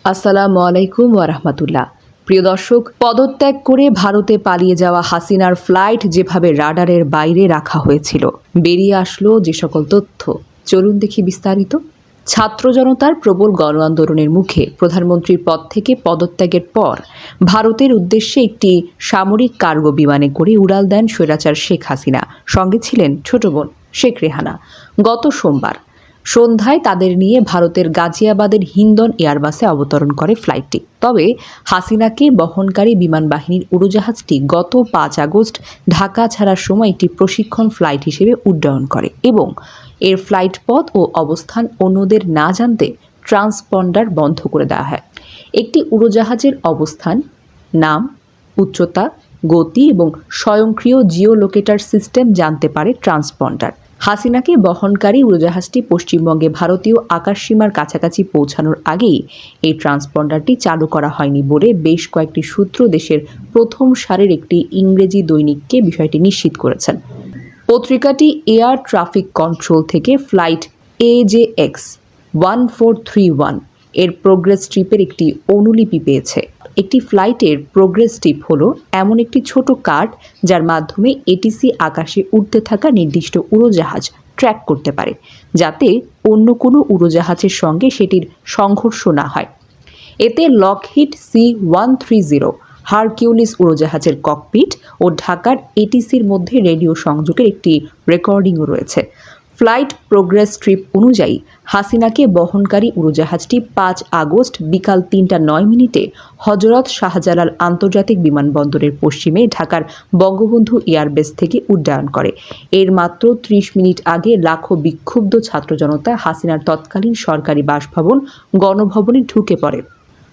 আসসালামু আলাইকুম ওয়া রাহমাতুল্লাহ। প্রিয় দর্শক, পদত্যাগ করে ভারতে পালিয়ে যাওয়া হাসিনার ফ্লাইট যেভাবে রাডারের বাইরে রাখা হয়েছিল, বেরিয়ে আসলো যে সকল তথ্য, চলুন দেখি বিস্তারিত। ছাত্র জনতার প্রবল গণ আন্দোলনের মুখে প্রধানমন্ত্রীর পদ থেকে পদত্যাগের পর ভারতের উদ্দেশ্যে একটি সামরিক কার্গো বিমানে করে উড়াল দেন স্বৈরাচার শেখ হাসিনা। সঙ্গে ছিলেন ছোট বোন শেখ রেহানা। গত সোমবার সন্ধ্যায় তাদের নিয়ে ভারতের গাজিয়াবাদের হিন্দন এয়ারবাসে অবতরণ করে ফ্লাইটটি। তবে হাসিনাকে বহনকারী বিমান বাহিনীর উড়োজাহাজটি গত 5 আগস্ট ঢাকা ছাড়ার সময় একটি প্রশিক্ষণ ফ্লাইট হিসেবে উড্ডয়ন করে এবং এর ফ্লাইট পথ ও অবস্থান অন্যদের না জানতে ট্রান্সপন্ডার বন্ধ করে দেওয়া হয়। একটি উড়োজাহাজের অবস্থান, নাম, উচ্চতা, গতি এবং স্বয়ংক্রিয় জিও লোকেটার সিস্টেম জানতে পারে ট্রান্সপন্ডার। হাসিনাকে বহনকারী উড়োজাহাজটি পশ্চিমবঙ্গে ভারতীয় আকাশসীমার কাছাকাছি পৌঁছানোর আগেই এই ট্রান্সপন্ডারটি চালু করা হয়নি বলে বেশ কয়েকটি সূত্র দেশের প্রথম সারির একটি ইংরেজি দৈনিককে বিষয়টি নিশ্চিত করেছেন। পত্রিকাটি এয়ার ট্রাফিক কন্ট্রোল থেকে ফ্লাইট AJX 1431 এর প্রোগ্রেস ট্রিপের একটি অনুলিপি পেয়েছে। একটি ফ্লাইটের প্রোগ্রেস ট্রিপ হলো এমন একটি ছোট কার্ড যার মাধ্যমে এটিসি আকাশে উড়তে থাকা নির্দিষ্ট উড়োজাহাজ ট্র্যাক করতে পারে, যাতে অন্য কোনো উড়োজাহাজের সঙ্গে সেটির সংঘর্ষ না হয়। এতে লকহিড C-130 হারকিউলিস উড়োজাহাজের ককপিট ও ঢাকার এটিসির মধ্যে রেডিও সংযোগের একটি রেকর্ডিংও রয়েছে। ফ্লাইট প্রোগ্রেস ট্রিপ অনুযায়ী হাসিনাকে বহনকারী উড়োজাহাজটি 5 আগস্ট বিকাল 3:09 হযরত শাহজালাল আন্তর্জাতিক বিমানবন্দরের পশ্চিমে ঢাকার বঙ্গবন্ধু এয়ারবেস থেকে উড্ডয়ন করে। এর মাত্র 30 মিনিট আগে লাখো বিক্ষুব্ধ ছাত্র জনতা হাসিনার তৎকালীন সরকারি বাসভবন গণভবনে ঢুকে পড়ে।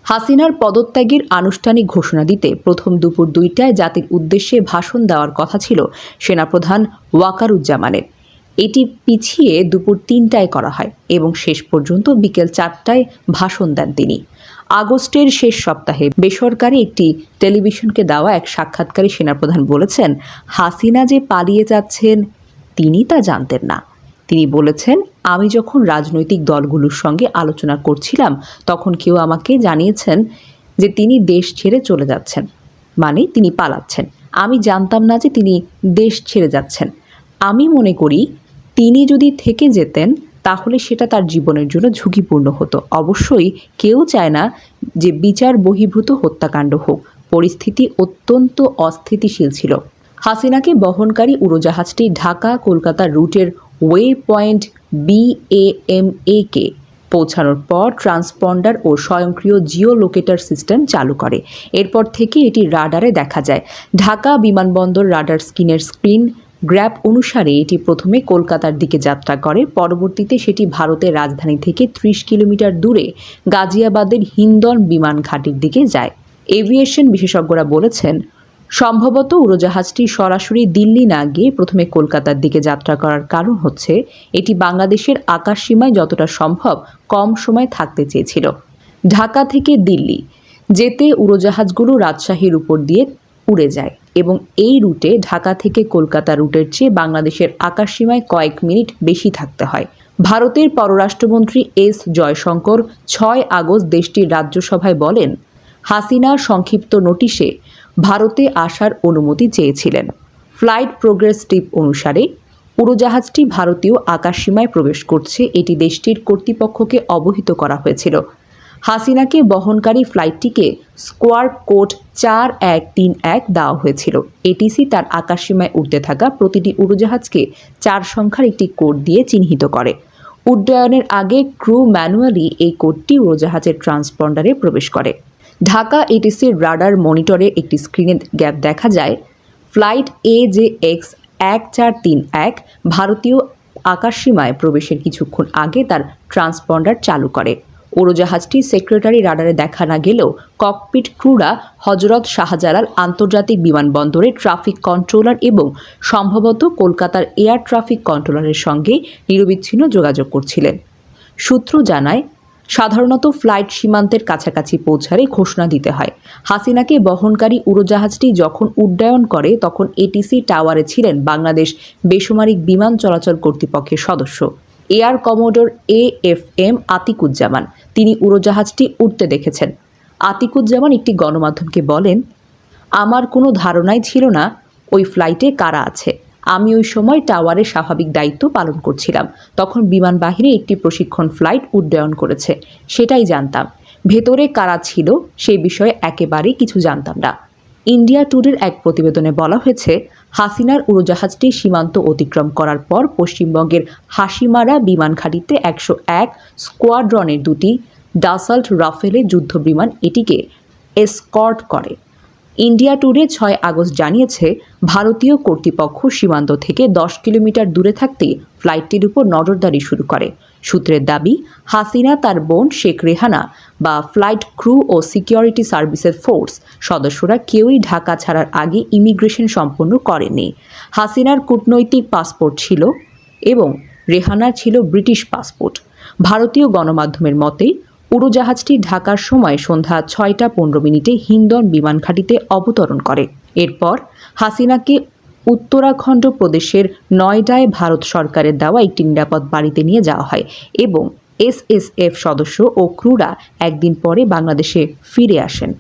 হাসিনার পদত্যাগের আনুষ্ঠানিক ঘোষণা দিতে প্রথম দুপুর 2টায় জাতির উদ্দেশ্যে ভাষণ দেওয়ার কথা ছিল সেনাপ্রধান ওয়াকারুজ্জামানের। এটি পিছিয়ে দুপুর 3টায় করা হয় এবং শেষ পর্যন্ত বিকেল 4টায় ভাষণ দেন তিনি। আগস্টের শেষ সপ্তাহে বেসরকারি একটি টেলিভিশনকে দেওয়া এক সাক্ষাৎকারে সেনাপ্রধান বলেছেন, হাসিনা যে পালিয়ে যাচ্ছেন তিনি তা জানতেন না। তিনি বলেছেন, আমি যখন রাজনৈতিক দলগুলোর সঙ্গে আলোচনা করছিলাম তখন কেউ আমাকে জানিয়েছেন যে তিনি দেশ ছেড়ে চলে যাচ্ছেন, মানে তিনি পালাচ্ছেন। আমি জানতাম না যে তিনি দেশ ছেড়ে যাচ্ছেন। আমি মনে করি তিনি যদি থেকে যেতেন তাহলে সেটা তার জীবনের জন্য ঝুঁকিপূর্ণ হতো। অবশ্যই কেউ চায় না যে বিচার বহির্ভূত হত্যাকাণ্ড হোক। পরিস্থিতি অত্যন্ত অস্থিতিশীল ছিল। হাসিনাকে বহনকারী উড়োজাহাজটি ঢাকা কলকাতা রুটের ওয়ে পয়েন্ট BAMA-কে পৌঁছানোর পর ট্রান্সপন্ডার ও স্বয়ংক্রিয় জিও লোকেটার সিস্টেম চালু করে। এরপর থেকে এটি রাডারে দেখা যায়। ঢাকা বিমানবন্দর রাডার স্ক্রিন গ্র্যাপ অনুসারে এটি প্রথমে কলকাতার দিকে যাত্রা করে, পরবর্তীতে সেটি ভারতের রাজধানী থেকে 30 কিলোমিটার দূরে গাজিয়াবাদের হিন্দন বিমান ঘাঁটির দিকে যায়। এভিয়েশন বিশেষজ্ঞরা বলেছেন, সম্ভবত উড়োজাহাজটি সরাসরি দিল্লি না গিয়ে প্রথমে কলকাতার দিকে যাত্রা করার কারণ হচ্ছে এটি বাংলাদেশের আকাশসীমায় যতটা সম্ভব কম সময় থাকতে চেয়েছিল। ঢাকা থেকে দিল্লি যেতে উড়োজাহাজগুলো রাজশাহীর উপর দিয়ে উড়ে যায় এবং এই রুটে ঢাকা থেকে কলকাতা রুটের চেয়ে বাংলাদেশের আকাশসীমায় কয়েক মিনিট বেশি থাকতে হয়। ভারতের পররাষ্ট্রমন্ত্রী S জয়শঙ্কর 6 আগস্ট দেশটির রাজ্যসভায় বলেন, হাসিনা সংক্ষিপ্ত নোটিশে ভারতে আসার অনুমতি চেয়েছিলেন। ফ্লাইট প্রোগ্রেস ট্রিপ অনুসারে উড়োজাহাজটি ভারতীয় আকাশসীমায় প্রবেশ করছে এটি দেশটির কর্তৃপক্ষকে অবহিত করা হয়েছিল। হাসিনাকে বহনকারী ফ্লাইটটিকে স্কোয়াড কোড 4131 দেওয়া হয়েছিল। এটিসি তার আকাশসীমায় উড়তে থাকা প্রতিটি উড়োজাহাজকে 4 সংখ্যার একটি কোড দিয়ে চিহ্নিত করে। উড্ডয়নের আগে ক্রু ম্যানুয়ালি এই কোডটি উড়োজাহাজের ট্রান্সপন্ডারে প্রবেশ করে। ঢাকা এটিসির রাডার মনিটরে একটি স্ক্রিনে গ্যাপ দেখা যায়। ফ্লাইট AJX 1431 ভারতীয় আকাশসীমায় প্রবেশের কিছুক্ষণ আগে তার ট্রান্সপন্ডার চালু করে। উড়োজাহাজটি সেক্রেটারি রাডারে দেখা না গেলেও ককপিট ক্রুরা হযরত শাহজালাল আন্তর্জাতিক বিমানবন্দরে ট্রাফিক কন্ট্রোলার এবং সম্ভবত কলকাতার এয়ার ট্রাফিক কন্ট্রোলারের সঙ্গে নিরবিচ্ছিন্ন যোগাযোগ করছিলেন। সূত্র জানায়, সাধারণত ফ্লাইট সীমান্তের কাছাকাছি পৌঁছালে ঘোষণা দিতে হয়। হাসিনাকে বহনকারী উড়োজাহাজটি যখন উড্ডয়ন করে তখন এটিসি টাওয়ারে ছিলেন বাংলাদেশ বেসামরিক বিমান চলাচল কর্তৃপক্ষের সদস্য এয়ার কমোডোর AFM আতিকুজ্জামান। তিনি উড়োজাহাজটি উঠতে দেখেছেন। আতিকুজ্জামান একটি গণমাধ্যমকে বলেন, আমার কোনো ধারণাই ছিল না ওই ফ্লাইটে কারা আছে। আমি ওই সময় টাওয়ারের স্বাভাবিক দায়িত্ব পালন করছিলাম। তখন বিমান বাহিনী একটি প্রশিক্ষণ ফ্লাইট উড্ডয়ন করেছে, সেটাই জানতাম। ভেতরে কারা ছিল সেই বিষয়ে একেবারেই কিছু জানতাম না। ইন্ডিয়া টুডের এক প্রতিবেদনে বলা হয়েছে, হাসিনার উড়োজাহাজটি সীমান্ত অতিক্রম করার পর পশ্চিমবঙ্গের হাসিমারা বিমান ঘাঁটিতে 101 স্কোয়াড্রনের দুটি ডাসাল্ট রাফেলে যুদ্ধ বিমান এটিকে এসকর্ট করে। ইন্ডিয়া টুডে 6 আগস্ট জানিয়েছে, ভারতীয় কর্তৃপক্ষ সীমান্ত থেকে 10 কিলোমিটার দূরে থাকতেই ফ্লাইটটির উপর নজরদারি শুরু করে। সূত্রের দাবি, হাসিনা, তার বোন শেখ রেহানা বা ফ্লাইট ক্রু ও সিকিউরিটি সার্ভিসেস ফোর্স সদস্যরা কেউই ঢাকা ছাড়ার আগে ইমিগ্রেশন সম্পন্ন করেনি। হাসিনার কূটনৈতিক পাসপোর্ট ছিল এবং রেহানার ছিল ব্রিটিশ পাসপোর্ট। ভারতীয় গণমাধ্যমের মতে, উড়োজাহাজটি ঢাকার সময় সন্ধ্যা 6টা 15 হিন্ডন বিমান ঘাঁটিতে অবতরণ করে। এরপর হাসিনাকে উত্তরাখণ্ড প্রদেশের নয়ডায় ভারত সরকারের দেওয়া একটি নিরাপদ বাড়িতে নিয়ে যাওয়া হয় এবং এসএসএফ সদস্য ও ক্রুরা একদিন পরে বাংলাদেশে ফিরে আসেন।